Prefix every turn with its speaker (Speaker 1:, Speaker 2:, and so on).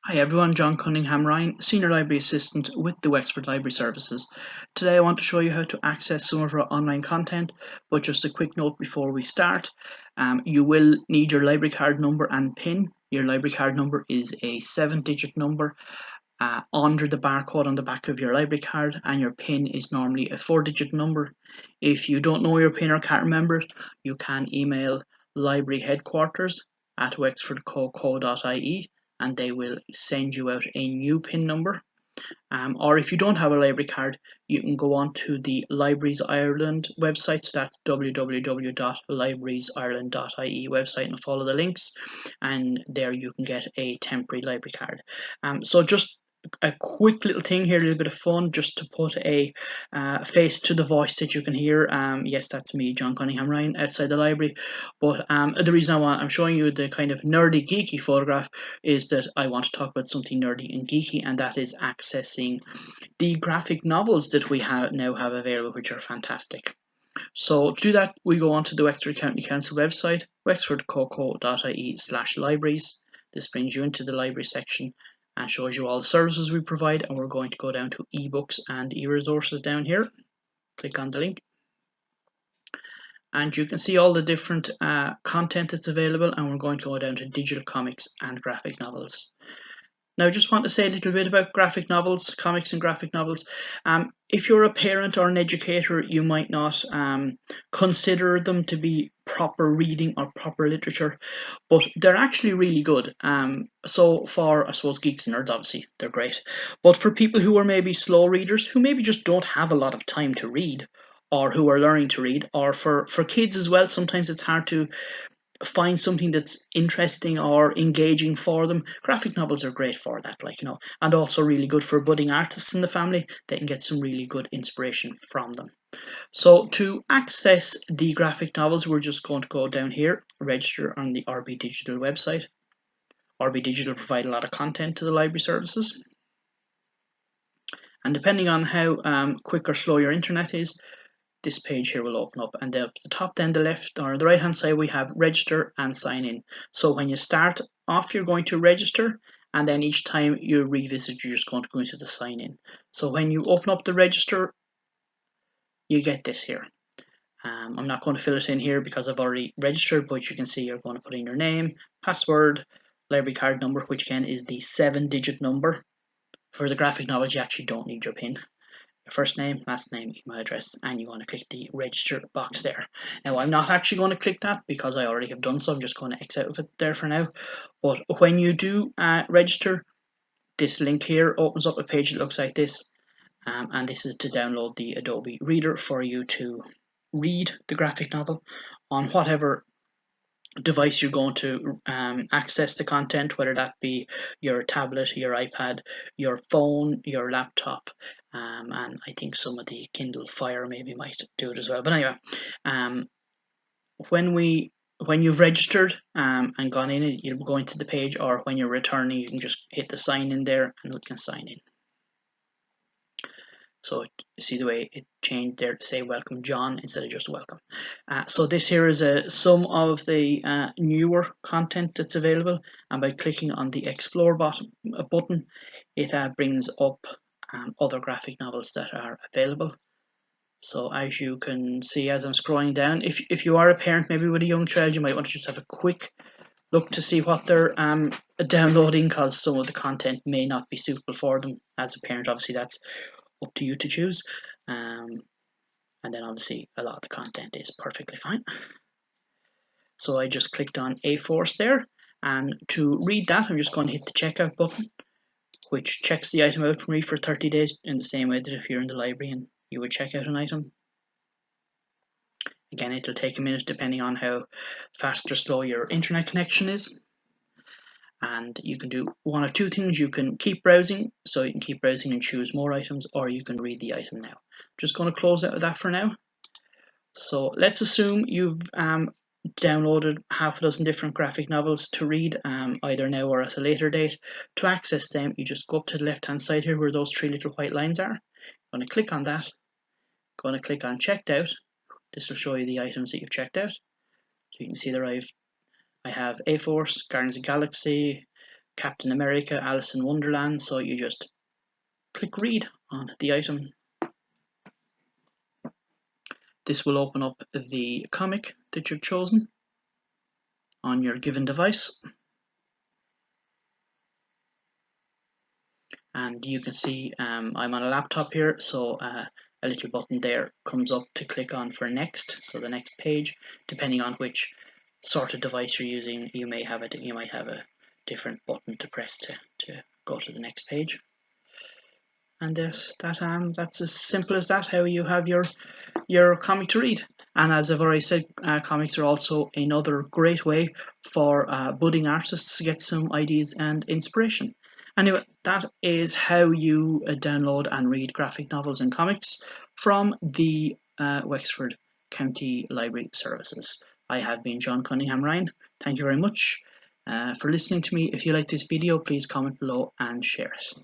Speaker 1: Hi everyone, John Cunningham-Ryan, Senior Library Assistant with the Wexford Library Services. Today I want to show you how to access some of our online content, but just a quick note before we start. You will need your library card number and PIN. Your library card number is a 7-digit number under the barcode on the back of your library card, and your PIN is normally a 4-digit number. If you don't know your PIN or can't remember it, you can email library headquarters at wexfordco.ie and they will send you out a new PIN number. Or if you don't have a library card, you can go on to the Libraries Ireland website, so that's www.librariesireland.ie website, and follow the links, and there you can get a temporary library card. So just a quick little thing here, a little bit of fun, just to put a face to the voice that you can hear. Yes, that's me, John Cunningham-Ryan, outside the library. But the reason I'm showing you the kind of nerdy, geeky photograph is that I want to talk about something nerdy and geeky, and that is accessing the graphic novels that we now have available, which are fantastic. So to do that, we go on to the Wexford County Council website, wexfordcoco.ie/libraries. This brings you into the library section and shows you all the services we provide, and we're going to go down to ebooks and e-resources down here. Click on the link and you can see all the different content that's available, and we're going to go down to digital comics and graphic novels. Now, I just want to say a little bit about graphic novels, comics and graphic novels. If you're a parent or an educator, you might not consider them to be proper reading or proper literature, but they're actually really good. So for, I suppose, geeks and nerds, obviously, they're great. But for people who are maybe slow readers, who maybe just don't have a lot of time to read, or who are learning to read, or for kids as well, sometimes it's hard to find something that's interesting or engaging for them. Graphic novels are great for that, and also really good for budding artists in the family. They can get some really good inspiration from them. So to access the graphic novels, we're just going to go down here, register on the RB Digital website. RB Digital provide a lot of content to the library services, and depending on how quick or slow your internet is, this page here will open up, and at the top, then the left or the right hand side, we have register and sign in. So when you start off, you're going to register, and then each time you revisit, you're just going to go into the sign in. So when you open up the register, you get this here. I'm not going to fill it in here because I've already registered, but you can see you're going to put in your name, password, library card number, which again is the 7-digit number. For the graphic novels, you actually don't need your PIN. First name, last name, email address, and you want to click the register box there. Now, I'm not actually going to click that because I already have done so. I'm just going to X out of it there for now. But when you do register, this link here opens up a page that looks like this, and this is to download the Adobe Reader for you to read the graphic novel on whatever device you're going to access the content, whether that be your tablet, your iPad, your phone, your laptop, and I think some of the Kindle Fire maybe might do it as well. But anyway, when you've registered and gone in, you're going to the page, or when you're returning, you can just hit the sign in there and we can sign in. So see the way it changed there to say welcome John instead of just welcome. So this here is some of the newer content that's available, and by clicking on the explore button, it brings up other graphic novels that are available. So as you can see, as I'm scrolling down, if you are a parent maybe with a young child, you might want to just have a quick look to see what they're downloading, because some of the content may not be suitable for them. As a parent, obviously that's up to you to choose, and then obviously a lot of the content is perfectly fine. So I just clicked on A-Force there, and to read that I'm just going to hit the checkout button, which checks the item out for me for 30 days in the same way that if you're in the library and you would check out an item. Again, it'll take a minute depending on how fast or slow your internet connection is. And you can do one of two things. You can keep browsing, so you can keep browsing and choose more items, or you can read the item now. Just going to close out of that for now. So let's assume you've downloaded half a dozen different graphic novels to read, either now or at a later date. To access them, you just go up to the left hand side here where those 3 little white lines are. I'm going to click on that, going to click on checked out. This will show you the items that you've checked out. So you can see there I have A-Force, Guardians of the Galaxy, Captain America, Alice in Wonderland, so you just click read on the item. This will open up the comic that you've chosen on your given device. And you can see I'm on a laptop here, so a little button there comes up to click on for next, so the next page. Depending on which sort of device you're using, you might have a different button to press to go to the next page. And that's as simple as that, how you have your comic to read. And as I've already said, comics are also another great way for budding artists to get some ideas and inspiration. Anyway, that is how you download and read graphic novels and comics from the Wexford County Library Services. I have been John Cunningham-Ryan. Thank you very much for listening to me. If you like this video, please comment below and share it.